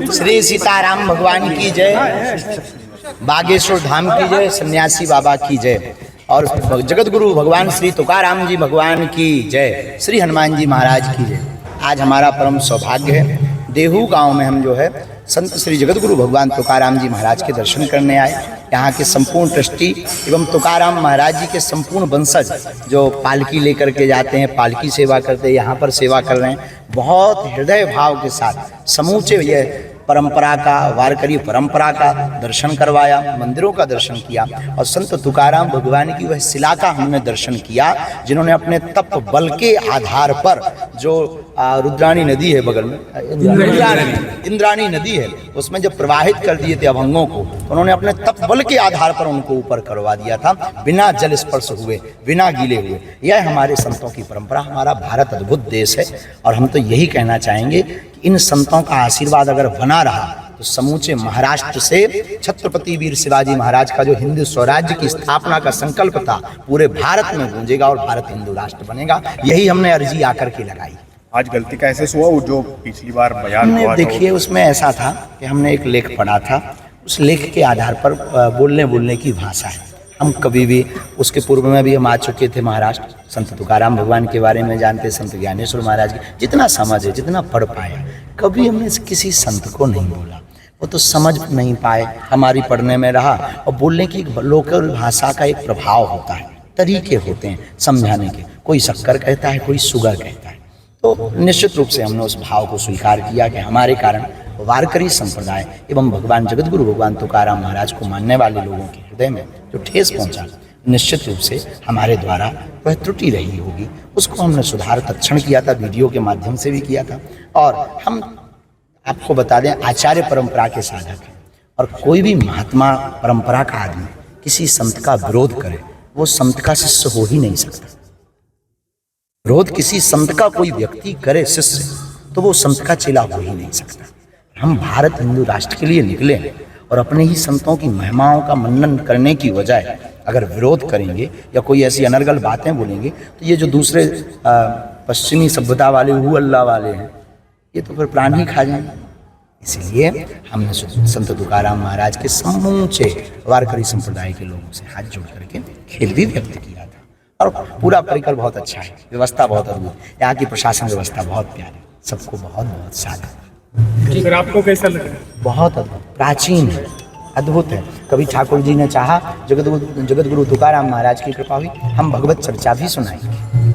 श्री सीताराम भगवान की जय, बागेश्वर धाम की जय, सन्यासी बाबा की जय और जगत गुरु भगवान श्री तुकाराम जी भगवान की जय, श्री हनुमान जी महाराज की जय। आज हमारा परम सौभाग्य है, देहू गांव में हम जो है संत श्री जगत गुरु भगवान तुकाराम जी महाराज के दर्शन करने आए। यहाँ के संपूर्ण ट्रस्टी एवं तुकाराम महाराज जी के संपूर्ण वंशज जो पालकी लेकर के जाते हैं, पालकी सेवा करते हैं, यहाँ पर सेवा कर रहे हैं। बहुत हृदय भाव के साथ समूचे ये परंपरा का, वारकरी परंपरा का दर्शन करवाया, मंदिरों का दर्शन किया और संत तुकाराम भगवान की वह शिला का हमने दर्शन किया जिन्होंने अपने तप बल के आधार पर जो रुद्राणी नदी है बगल में, इंद्राणी नदी है, उसमें जब प्रवाहित कर दिए थे अभंगों को, उन्होंने अपने तप बल के आधार पर उनको ऊपर करवा दिया था, बिना जल स्पर्श हुए, बिना गीले हुए। यह हमारे संतों की परंपरा। हमारा भारत अद्भुत देश है और हम तो यही कहना चाहेंगे कि इन संतों का आशीर्वाद अगर बना रहा तो समूचे महाराष्ट्र से छत्रपति वीर शिवाजी महाराज का जो हिंदू स्वराज्य की स्थापना का संकल्प था पूरे भारत में गूंजेगा और भारत हिंदू राष्ट्र बनेगा। यही हमने अर्जी आकर के लगाई। आज गलती का ऐसे हुआ वो जो पिछली बार बयान हुआ, देखिए उसमें ऐसा था कि हमने एक लेख पढ़ा था, उस लेख के आधार पर बोलने की भाषा है। हम कभी भी, उसके पूर्व में भी हम आ चुके थे महाराष्ट्र, संत तुकाराम भगवान के बारे में जानते, संत ज्ञानेश्वर महाराज की जितना समझ है, जितना पढ़ पाए, कभी हमने किसी संत को नहीं बोला। वो तो समझ नहीं पाए, हमारी पढ़ने में रहा। और बोलने की लोकल भाषा का एक प्रभाव होता है, तरीके होते हैं समझाने के। कोई शक्कर कहता है, कोई शुगर कहता है। तो निश्चित रूप से हमने उस भाव को स्वीकार किया कि हमारे कारण वारकरी संप्रदाय एवं भगवान जगत गुरु भगवान तुकाराम महाराज को मानने वाले लोगों के हृदय में जो ठेस पहुंचा, निश्चित रूप से हमारे द्वारा वह त्रुटि रही होगी। उसको हमने सुधार तत्क्षण किया था, वीडियो के माध्यम से भी किया था। और हम आपको बता दें, आचार्य परंपरा के साधक हैं और कोई भी महात्मा परंपरा का आदमी किसी संत का विरोध करे, वो संत का शिष्य हो ही नहीं सकता। विरोध किसी संत का कोई व्यक्ति करे शिष्य, तो वो संत का चेला हो ही नहीं सकता। हम भारत हिंदू राष्ट्र के लिए निकले हैं और अपने ही संतों की महिमाओं का मनन करने की बजाय अगर विरोध करेंगे या कोई ऐसी अनर्गल बातें बोलेंगे, तो ये जो दूसरे पश्चिमी सभ्यता वाले, हु अल्लाह वाले हैं, ये तो फिर प्राण ही खा जाएंगे। इसीलिए हमने संत तुकाराम महाराज के समूचे वारकरी संप्रदाय के लोगों से हाथ जोड़ करके खेद भी व्यक्त किया था। और पूरा परिकर बहुत अच्छा है, व्यवस्था बहुत अद्भुत, यहाँ की प्रशासन व्यवस्था बहुत प्यारी, सबको बहुत बहुत साधा। फिर आपको कैसा लगा? बहुत अद्भुत, प्राचीन है, अद्भुत है। कभी ठाकुर जी ने चाहा, जगत गुरु तुकाराम महाराज की कृपा हुई, हम भगवत चर्चा भी सुनाएंगे।